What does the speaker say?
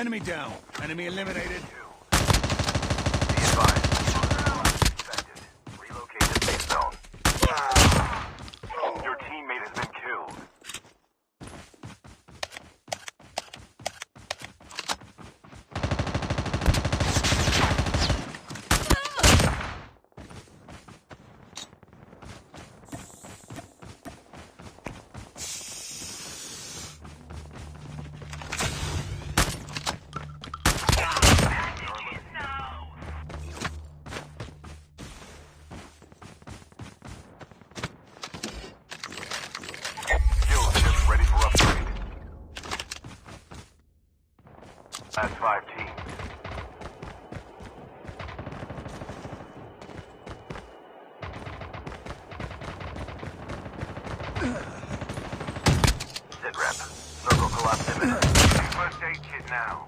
Enemy down. Enemy eliminated. Be advised. Infected. Relocate to safe zone. Your teammate has been killed. Last 5 teams. Sit rep. Circle collapse imminent. First aid kit now.